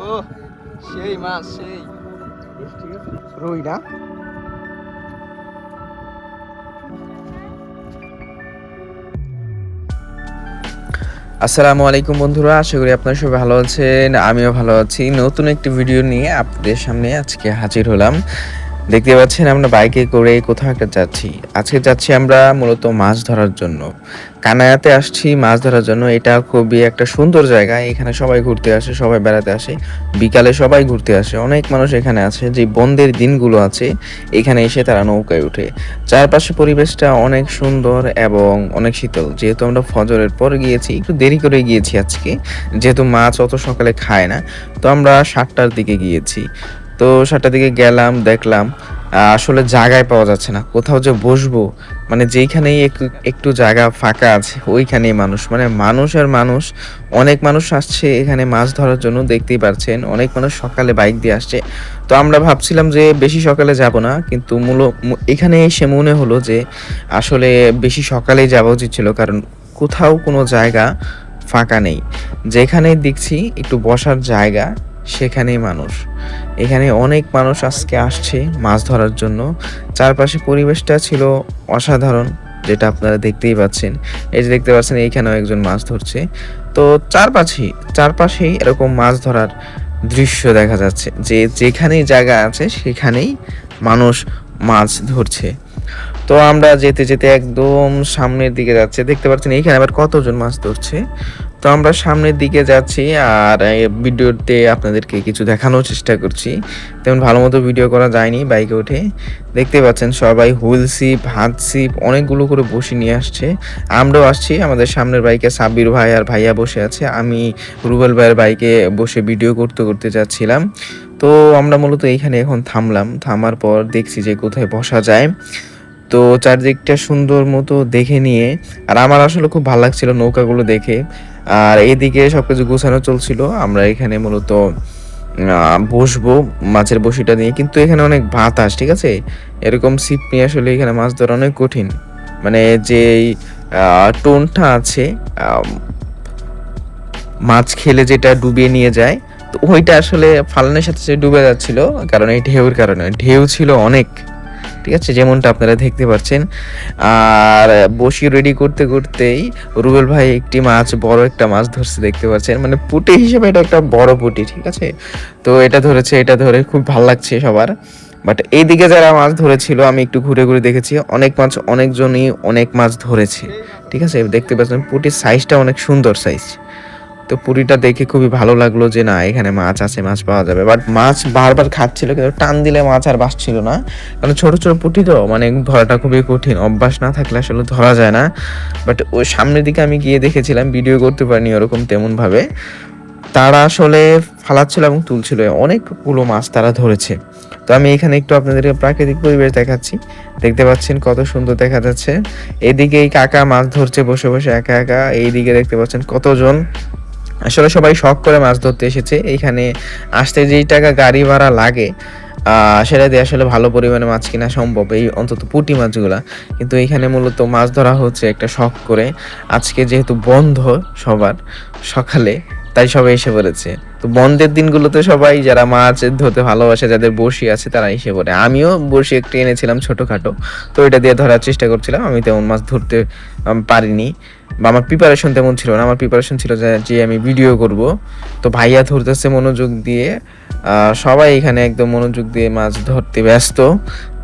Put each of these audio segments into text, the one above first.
সেই মাছ সেই রুই না। আসসালামু আলাইকুম বন্ধুরা, আশা করি আপনারা সবাই ভালো আছেন। আমিও ভালো আছি। নতুন একটি ভিডিও নিয়ে আপনাদের সামনে আজকে হাজির হলাম। দেখতে পাচ্ছেন আমরা বাইকে করে কোথাও একটা যাচ্ছি। আজকে যাচ্ছি আমরা মূলত মাছ ধরার জন্য। কানায়াতে আসছি মাছ ধরার জন্য। এটা খুবই একটা সুন্দর জায়গা। এখানে সবাই ঘুরতে আসে, সবাই বেড়াতে আসে। বিকালে সবাই ঘুরতে আসে। অনেক মানুষ এখানে আছে। যে বন্ধের দিনগুলো আছে এখানে এসে তারা নৌকায় ওঠে। চারপাশে পরিবেশটা অনেক সুন্দর এবং অনেক শীতল। যেহেতু আমরা ফজরের পর গিয়েছি, একটু দেরি করে গিয়েছি আজকে। যেহেতু মাছ অত সকালে খায় না, তো আমরা 7টার দিকে গিয়েছি। তো 7টার দিকে গেলাম, দেখলাম আসলে জায়গায় পাওয়া যাচ্ছে না। কোথাও যে বসবো, মানে যেইখানেই একটু একটু জায়গা ফাঁকা আছে ওইখানেই মানুষ, মানে মানুষ আর মানুষ। অনেক মানুষ আসছে এখানে মাছ ধরার জন্য, দেখতেই পারছেন। অনেক মানুষ সকালে বাইক দিয়ে আসছে। তো আমরা ভাবছিলাম যে বেশি সকালে যাব না, কিন্তু এখানে এসে মনে হলো যে আসলে বেশি সকালেই যাওয়া উচিত ছিল, কারণ কোথাও কোনো জায়গা ফাঁকা নেই। যেখানেই দেখছি একটু বসার জায়গা, সেখানেই মানুষ। এখানে অনেক মানুষ আজকে আসছে মাছ ধরার জন্য। চারপাশে পরিবেশটা ছিল অসাধারণ, যেটা আপনারা দেখতেই পাচ্ছেন। এই যে দেখতে পাচ্ছেন এইখানেও একজন মাছ ধরছে। তো চারপাশেই এরকম মাছ ধরার দৃশ্য দেখা যাচ্ছে, যে যেখানেই জায়গা আছে সেখানেই মানুষ মাছ ধরছে। তো আমরা যেতে যেতে একদম সামনের দিকে যাচ্ছে, দেখতে পাচ্ছেন এইখানে আবার কতজন মাছ ধরছে। তো আমরা সামনের দিকে যাচ্ছি, আর এই ভিডিওতে আপনাদেরকে কিছু দেখানোর চেষ্টা করছি। তেমন ভালো মতো ভিডিও করা যায়নি বাইকে উঠে। দেখতে পাচ্ছেন সবাই হুইল সিপ, হাত সিপ অনেকগুলো করে বসে নিয়ে আসছে। আমরাও আসছি, আমাদের সামনের বাইকে সাব্বির ভাই আর ভাইয়া বসে আছে। আমি রুবেল ভাইয়ের বাইকে বসে ভিডিও করতে করতে যাচ্ছিলাম। তো আমরা মূলত এইখানে এখন থামলাম। থামার পর দেখছি যে কোথায় বসা যায়। তো চারদিকটা সুন্দর মতো দেখে নিয়ে, আর আমার আসলে খুব ভালো লাগছিল নৌকাগুলো দেখে। আর এইদিকে সবকিছু গোছানো চলছিল। আমরা এখানে মূলত বসবো মাছের বসিটা নিয়ে, কিন্তু এখানে অনেক বাতাস, ঠিক আছে। এরকম ছিপ নিয়ে আসলে এখানে মাছ ধরা অনেক কঠিন। মানে যে টোনটা আছে, মাছ খেলে যেটা ডুবিয়ে নিয়ে যায়, তো ওইটা আসলে ফালানের সাথে সাথে ডুবে যাচ্ছিল, কারণ এই ঢেউর কারণে। ঢেউ ছিল অনেক, ঠিক আছে, যেমনটা আপনারা দেখতে পাচ্ছেন। আর বসি রেডি করতে করতেই রুবেল ভাই একটি মাছ, বড় একটা মাছ ধরছে, দেখতে পাচ্ছেন। মানে পুঁটি হিসেবে এটা একটা বড় পুঁটি, ঠিক আছে। তো এটা ধরেছে, এটা ধরে খুব ভালো লাগছে সবার। বাট এইদিকে যারা মাছ ধরেছিল, আমি একটু ঘুরে ঘুরে দেখেছি, অনেক মাছ, অনেকজনই অনেক মাছ ধরেছে, ঠিক আছে। দেখতে পাচ্ছেন পুঁটির সাইজটা অনেক সুন্দর সাইজ। তো পুরিটা দেখে খুবই ভালো লাগলো যে না, এখানে মাছ আছে, মাছ পাওয়া যাবে। বাট মাছ বারবার খাচ্ছিল, কিন্তু টান দিলে মাছ আর বাসছিল না, কারণ ছোট ছোট পুঁটি তো, মানে ধরাটা খুবই কঠিন। অভ্যাস না থাকলে আসলে ধরা যায় না। বাট ওই সামনের দিকে আমি গিয়ে দেখেছিলাম, ভিডিও করতে পারিনি ওরকম তেমন ভাবে। তারা আসলে ফালাচ্ছিল এবং তুলছিল, অনেকগুলো মাছ তারা ধরেছে। তো আমি এখানে একটু আপনাদেরকে প্রাকৃতিক পরিবেশ দেখাচ্ছি। দেখতে পাচ্ছেন কত সুন্দর দেখা যাচ্ছে। এদিকে এই কাকা মাছ ধরছে বসে বসে একা একা। এইদিকে দেখতে পাচ্ছেন কতজন, আসলে সবাই শখ করে মাছ ধরতে এসেছে। এইখানে আসতে যেই টাকা গাড়ি ভাড়া লাগে, সেটা দিয়ে আসলে ভালো পরিমাণে মাছ কিনা সম্ভব, এই অন্তত পুঁটি মাছগুলা। কিন্তু এইখানে মূলত মাছ ধরা হচ্ছে একটা শখ করে। আজকে যেহেতু বন্ধ সবার সকালে, তাই সবাই এসে পড়েছে। তো বন্ধের দিনগুলোতে সবাই যারা মাছ ধরতে ভালোবাসে, যাদের বড়শি আছে, তারা এসে পড়ে। আমিও বড়শি একটু এনেছিলাম ছোটোখাটো, তো এটা দিয়ে ধরার চেষ্টা করছিলাম। আমি তেমন মাছ ধরতে পারিনি, বা আমার প্রিপারেশন তেমন ছিল না। আমার প্রিপারেশন ছিল যে আমি ভিডিও করব। তো ভাইয়া ধরতেছে মনোযোগ দিয়ে, সবাই এখানে একদম মনোযোগ দিয়ে মাছ ধরতে ব্যস্ত।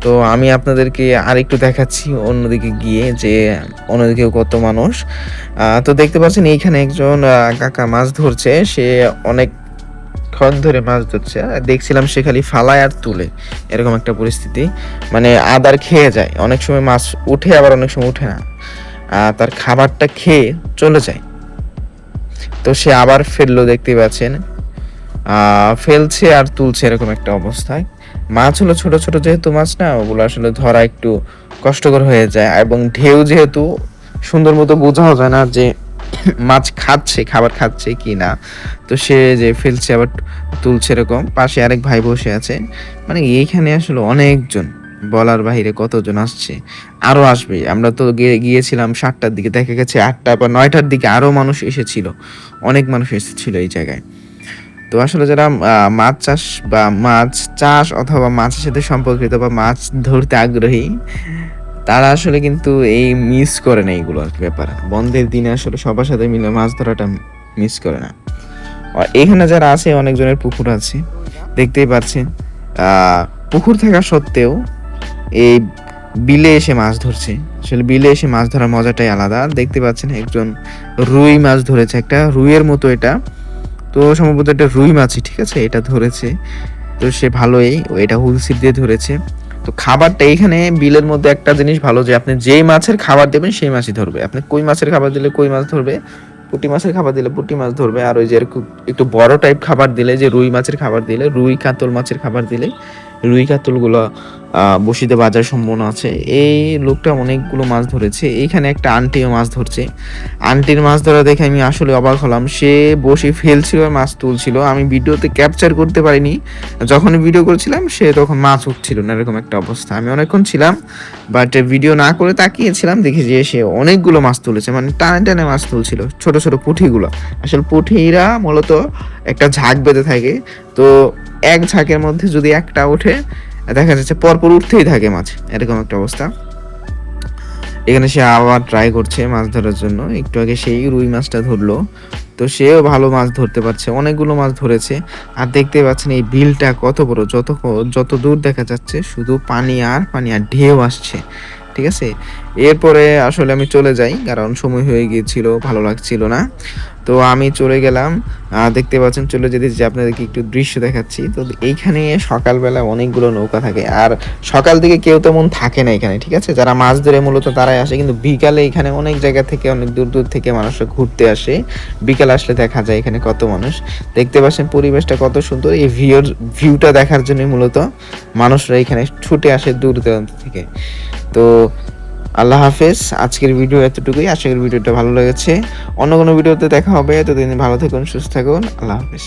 তো আমি আপনাদেরকে আরেকটু দেখাচ্ছি অন্যদিকে গিয়ে, যে অন্যদিকেও কত মানুষ। তো দেখতে পাচ্ছেন এইখানে একজন কাকা মাছ ধরছে, সে অনেকক্ষণ ধরে মাছ ধরছে। দেখছিলাম সে খালি ফালায় আর তুলে, এরকম একটা পরিস্থিতি। মানে আদার খেয়ে যায়, অনেক সময় মাছ উঠে, আবার অনেক সময় উঠে না। তার খাবারটা খেয়ে চলে যায়। তো সে আবার ফেললো, দেখতে পাচ্ছেন ফেলছে আর তুলছে, এরকম একটা অবস্থায়। মাছ হলো ছোট ছোট, যেহেতু মাছ না, ওগুলো আসলে ধরা একটু কষ্টকর হয়ে যায়, এবং ঢেউ যেহেতু, সুন্দর মতো বোঝাও যায় না যে মাছ খাচ্ছে, খাবার খাচ্ছে কি না। তো সে যে ফেলছে আবার তুলছে, এরকম। পাশে আরেক ভাই বসে আছে। মানে এইখানে আসলে অনেকজন, বলার বাহিরে কতজন আসছে, আরো আসবে। আমরা তো গিয়েছিলাম 7টার দিকে, দেখা গেছে 8টা বা 9টার দিকে আরো মানুষ এসেছিল, অনেক মানুষ এসেছিল এই জায়গায়। তো তো আসলে যারা মাছ চাষ অথবা মাছের সাথে সম্পর্কিত বা মাছ ধরতে আগ্রহী, তারা আসলে কিন্তু এই মিস করে না এইগুলো আর কি ব্যাপার। বন্ধের দিনে আসলে সবার সাথে মিলে মাছ ধরাটা মিস করে না। আর এখানে যারা আছে অনেকজনের পুকুর আছে, দেখতেই পাচ্ছেন। পুকুর থাকা সত্ত্বেও এই বিলে এসে মাছ ধরছে। আসলে বিলে এসে মাছ ধরার মজাটাই আলাদা। দেখতে পাচ্ছেন একজন রুই মাছ ধরেছে, একটা রুইয়ের মতো এটা, তো সম্ভবত এটা রুই মাছই, ঠিক আছে, এটা ধরেছে। তো সে ভালোই এটা হুলসিপ দিয়ে ধরেছে। তো খাবারটা এইখানে বিলের মধ্যে একটা জিনিস ভালো যে আপনি যেই মাছের খাবার দেবেন সেই মাছই ধরবে। আপনি কই মাছের খাবার দিলে কই মাছ ধরবে, পুঁটি মাছের খাবার দিলে পুঁটি মাছ ধরবে, আর ওই যে একটু বড় টাইপ খাবার দিলে, যে রুই মাছের খাবার দিলে, রুই কাতল মাছের খাবার দিলে রুই কাতলগুলো বসিতে বাজার সম্ভাবনা আছে। এই লোকটা অনেকগুলো মাছ ধরেছে। এইখানে একটা আন্টিও মাছ ধরছে। আন্টির মাছ ধরা দেখে আমি আসলে অবাক হলাম। সে বসে ফেলছিল আর মাছ তুলছিল। আমি ভিডিওতে ক্যাপচার করতে পারিনি। যখন ভিডিও করছিলাম সে তখন মাছ উঠছিল না, এরকম একটা অবস্থা। আমি অনেকক্ষণ ছিলাম, বাট ভিডিও না করে তাকিয়েছিলাম, দেখি যে সে অনেকগুলো মাছ তুলেছে, মানে টানে টানে মাছ তুলছিল, ছোট ছোট পুঁঠিগুলো। আসলে পুঁঠিরা মূলত একটা ঝাঁক বেঁধে থাকে, তো এক ঝাঁকের মধ্যে যদি একটা ওঠে, দেখা যাচ্ছে পরপর উঠতেই থাকে মাছ, এরকম একটা অবস্থা। এখানে সে আবার ট্রাই করছে মাছ ধরার জন্য। একটু আগে সেই রুই মাছটা ধরলো, তো সেও ভালো মাছ ধরতে পারছে, অনেকগুলো মাছ ধরেছে। আর দেখতে পাচ্ছেন এই বিলটা কত বড়, যত দূর দেখা যাচ্ছে শুধু পানি আর পানি, আর ঢেউ আসছে, ঠিক আছে। এরপরে আসলে আমি চলে যাই, কারণ সময় হয়ে গিয়েছিল, ভালো লাগছিল না। তো আমি চলে গেলাম। দেখতে পাচ্ছেন চলে যেতে যে আপনাদেরকে একটু দৃশ্য দেখাচ্ছি। তো এইখানে সকালবেলা অনেকগুলো নৌকা থাকে, আর সকাল থেকে কেউ তেমন থাকে না এখানে, ঠিক আছে। যারা মাছ ধরে মূলত তারাই আসে, কিন্তু বিকালে এখানে অনেক জায়গা থেকে, অনেক দূর দূর থেকে মানুষরা ঘুরতে আসে। বিকাল আসলে দেখা যায় এখানে কত মানুষ। দেখতে পাচ্ছেন পরিবেশটা কত সুন্দর। এই ভিউটা দেখার জন্য মূলত মানুষরা এখানে ছুটে আসে দূর দূরান্ত থেকে। তো আল্লাহ হাফেজ। আজকের ভিডিও এতটুকুই। আশা করি ভিডিওটা ভালো লেগেছে। অন্য কোনো ভিডিওতে দেখা হবে। এতদিন ভালো থাকুন, সুস্থ থাকুন। আল্লাহ হাফেজ।